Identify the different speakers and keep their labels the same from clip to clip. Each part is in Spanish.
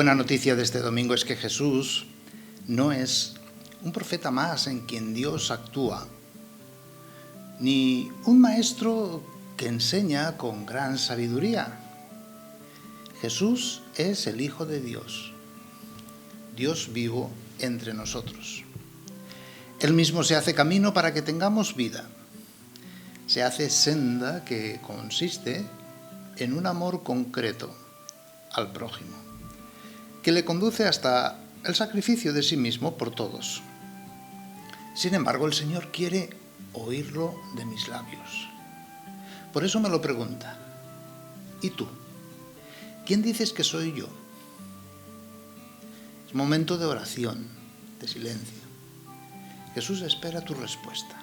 Speaker 1: buena noticia de este domingo es que Jesús no es un profeta más en quien Dios actúa, ni un maestro que enseña con gran sabiduría. Jesús es el Hijo de Dios, Dios vivo entre nosotros. Él mismo se hace camino para que tengamos vida. Se hace senda que consiste en un amor concreto al prójimo, que le conduce hasta el sacrificio de sí mismo por todos. Sin embargo, el Señor quiere oírlo de mis labios. Por eso me lo pregunta: ¿y tú? ¿Quién dices que soy yo? Es momento de oración, de silencio. Jesús espera tu respuesta.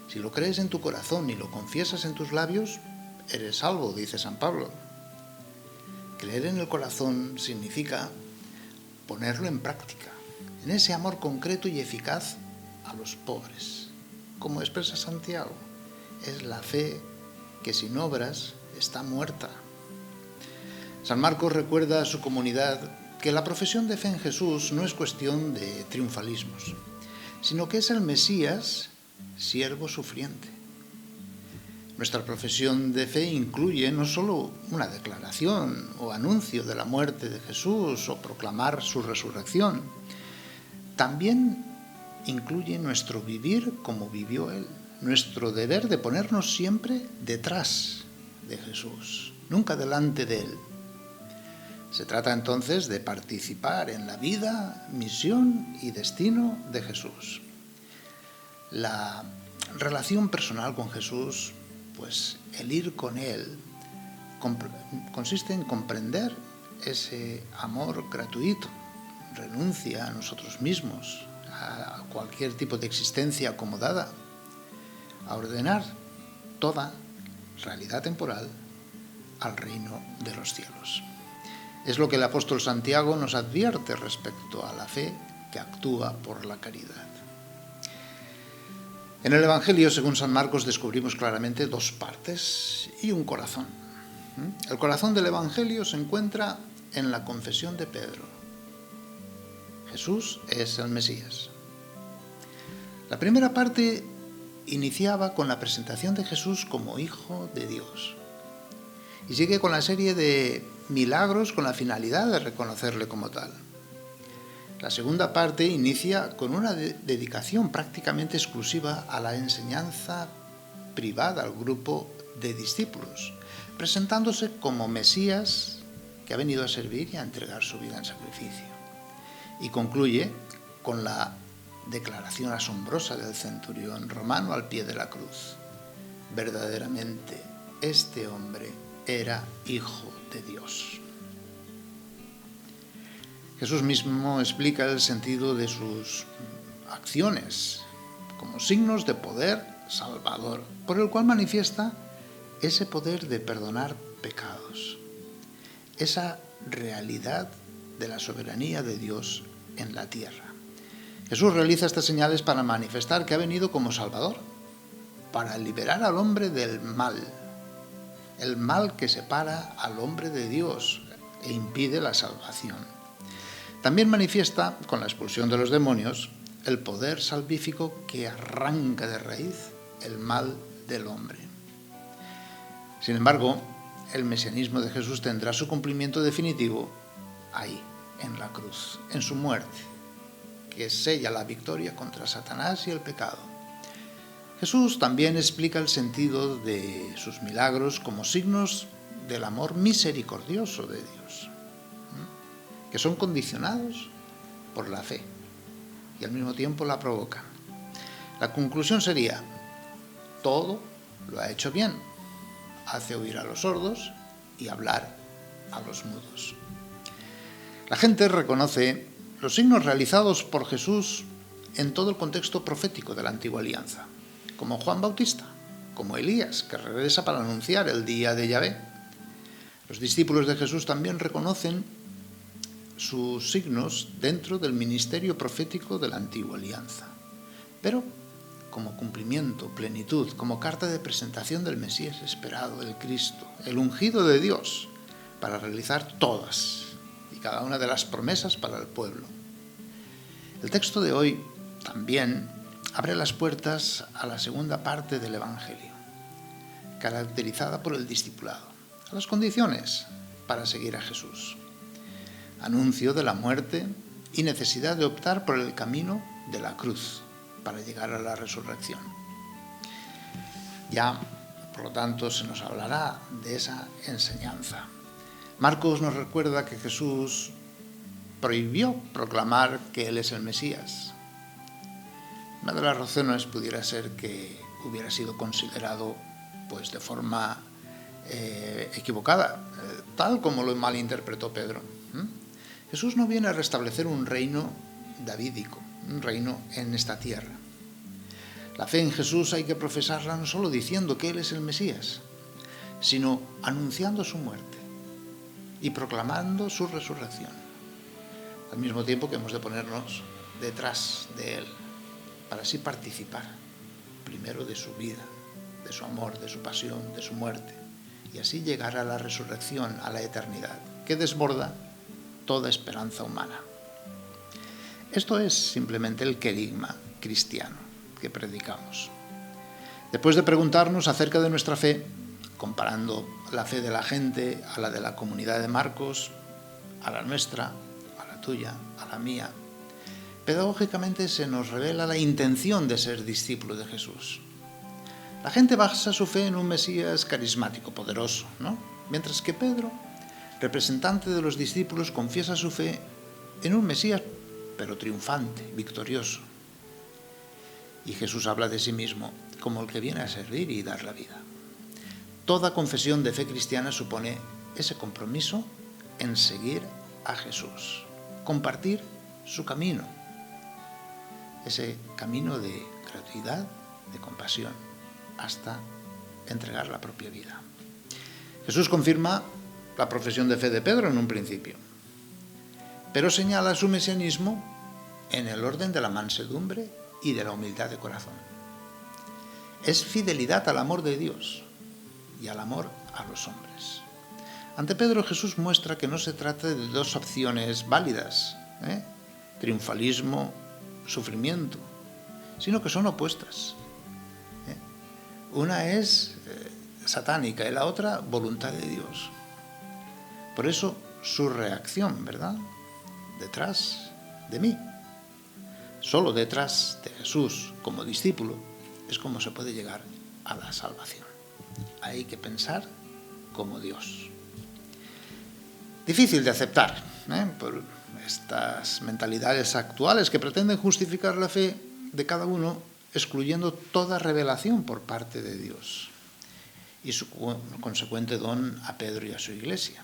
Speaker 1: Si lo crees en tu corazón y lo confiesas en tus labios, eres salvo, dice San Pablo. Creer en el corazón significa ponerlo en práctica, en ese amor concreto y eficaz a los pobres. Como expresa Santiago, es la fe que sin obras está muerta. San Marcos recuerda a su comunidad que la profesión de fe en Jesús no es cuestión de triunfalismos, sino que es el Mesías, siervo sufriente. Nuestra profesión de fe incluye no solo una declaración o anuncio de la muerte de Jesús o proclamar su resurrección, también incluye nuestro vivir como vivió Él, nuestro deber de ponernos siempre detrás de Jesús, nunca delante de Él. Se trata entonces de participar en la vida, misión y destino de Jesús. La relación personal con Jesús, pues el ir con Él, consiste en comprender ese amor gratuito, renuncia a nosotros mismos, a cualquier tipo de existencia acomodada, a ordenar toda realidad temporal al reino de los cielos. Es lo que el apóstol Santiago nos advierte respecto a la fe que actúa por la caridad. En el Evangelio, según San Marcos, descubrimos claramente dos partes y un corazón. El corazón del Evangelio se encuentra en la confesión de Pedro. Jesús es el Mesías. La primera parte iniciaba con la presentación de Jesús como Hijo de Dios y sigue con la serie de milagros con la finalidad de reconocerle como tal. La segunda parte inicia con una dedicación prácticamente exclusiva a la enseñanza privada al grupo de discípulos, presentándose como Mesías que ha venido a servir y a entregar su vida en sacrificio. Y concluye con la declaración asombrosa del centurión romano al pie de la cruz: verdaderamente este hombre era Hijo de Dios. Jesús mismo explica el sentido de sus acciones como signos de poder salvador, por el cual manifiesta ese poder de perdonar pecados, esa realidad de la soberanía de Dios en la tierra. Jesús realiza estas señales para manifestar que ha venido como Salvador, para liberar al hombre del mal, el mal que separa al hombre de Dios e impide la salvación. También manifiesta, con la expulsión de los demonios, el poder salvífico que arranca de raíz el mal del hombre. Sin embargo, el mesianismo de Jesús tendrá su cumplimiento definitivo ahí, en la cruz, en su muerte, que sella la victoria contra Satanás y el pecado. Jesús también explica el sentido de sus milagros como signos del amor misericordioso de Dios, que son condicionados por la fe y al mismo tiempo la provocan. La conclusión sería: todo lo ha hecho bien, hace oír a los sordos y hablar a los mudos. La gente reconoce los signos realizados por Jesús en todo el contexto profético de la Antigua Alianza, como Juan Bautista, como Elías, que regresa para anunciar el día de Yahvé. Los discípulos de Jesús también reconocen sus signos dentro del ministerio profético de la Antigua Alianza, pero como cumplimiento, plenitud, como carta de presentación del Mesías esperado, el Cristo, el ungido de Dios, para realizar todas y cada una de las promesas para el pueblo. El texto de hoy también abre las puertas a la segunda parte del Evangelio, caracterizada por el discipulado, a las condiciones para seguir a Jesús. Anuncio de la muerte y necesidad de optar por el camino de la cruz para llegar a la resurrección. Ya, por lo tanto, se nos hablará de esa enseñanza. Marcos nos recuerda que Jesús prohibió proclamar que Él es el Mesías. Una de las razones pudiera ser que hubiera sido considerado pues de forma equivocada, tal como lo malinterpretó Pedro. Jesús no viene a restablecer un reino davídico, un reino en esta tierra. La fe en Jesús hay que profesarla no solo diciendo que Él es el Mesías, sino anunciando su muerte y proclamando su resurrección. Al mismo tiempo que hemos de ponernos detrás de Él, para así participar primero de su vida, de su amor, de su pasión, de su muerte, y así llegar a la resurrección, a la eternidad, que desborda toda esperanza humana. Esto es simplemente el querigma cristiano que predicamos. Después de preguntarnos acerca de nuestra fe, comparando la fe de la gente a la de la comunidad de Marcos, a la nuestra, a la tuya, a la mía, pedagógicamente se nos revela la intención de ser discípulo de Jesús. La gente basa su fe en un Mesías carismático, poderoso, ¿no? Mientras que Pedro, representante de los discípulos, confiesa su fe en un Mesías, pero triunfante, victorioso. Y Jesús habla de sí mismo como el que viene a servir y dar la vida. Toda confesión de fe cristiana supone ese compromiso en seguir a Jesús, compartir su camino, ese camino de gratuidad, de compasión, hasta entregar la propia vida. Jesús confirma la profesión de fe de Pedro en un principio, pero señala su mesianismo en el orden de la mansedumbre y de la humildad de corazón. Es fidelidad al amor de Dios y al amor a los hombres. Ante Pedro, Jesús muestra que no se trata de dos opciones válidas, triunfalismo, sufrimiento, sino que son opuestas. Una es satánica y la otra voluntad de Dios. Por eso su reacción, ¿verdad? Detrás de mí. Solo detrás de Jesús como discípulo es como se puede llegar a la salvación. Hay que pensar como Dios. Difícil de aceptar, por estas mentalidades actuales que pretenden justificar la fe de cada uno excluyendo toda revelación por parte de Dios y su consecuente don a Pedro y a su iglesia.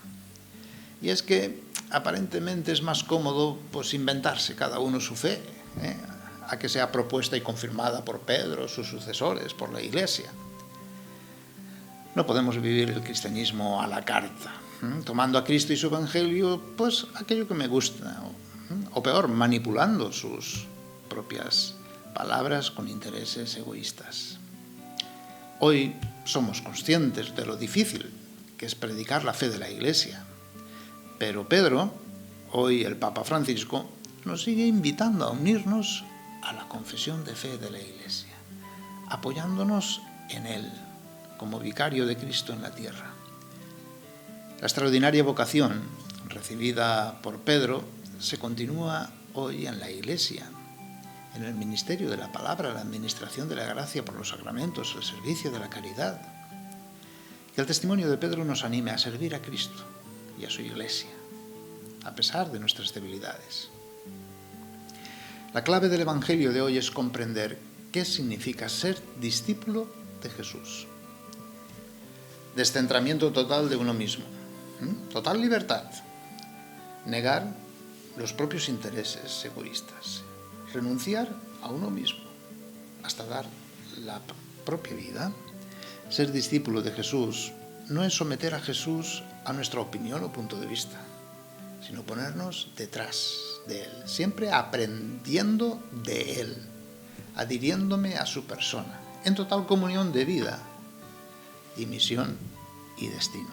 Speaker 1: Y es que aparentemente es más cómodo pues inventarse cada uno su fe, a que sea propuesta y confirmada por Pedro, sus sucesores, por la iglesia. No podemos vivir el cristianismo a la carta, tomando a Cristo y su evangelio, pues aquello que me gusta, o peor, manipulando sus propias palabras con intereses egoístas. Hoy somos conscientes de lo difícil que es predicar la fe de la Iglesia, pero Pedro, hoy el Papa Francisco, nos sigue invitando a unirnos a la confesión de fe de la Iglesia, apoyándonos en él como vicario de Cristo en la tierra. La extraordinaria vocación recibida por Pedro se continúa hoy en la Iglesia, en el ministerio de la palabra, la administración de la gracia por los sacramentos, el servicio de la caridad. Que el testimonio de Pedro nos anime a servir a Cristo y a su Iglesia, a pesar de nuestras debilidades. La clave del Evangelio de hoy es comprender qué significa ser discípulo de Jesús. Descentramiento total de uno mismo, total libertad, negar los propios intereses egoístas, renunciar a uno mismo hasta dar la propia vida. Ser discípulo de Jesús no es someter a Jesús a nuestra opinión o punto de vista, sino ponernos detrás de Él, siempre aprendiendo de Él, adhiriéndome a su persona, en total comunión de vida y misión y destino.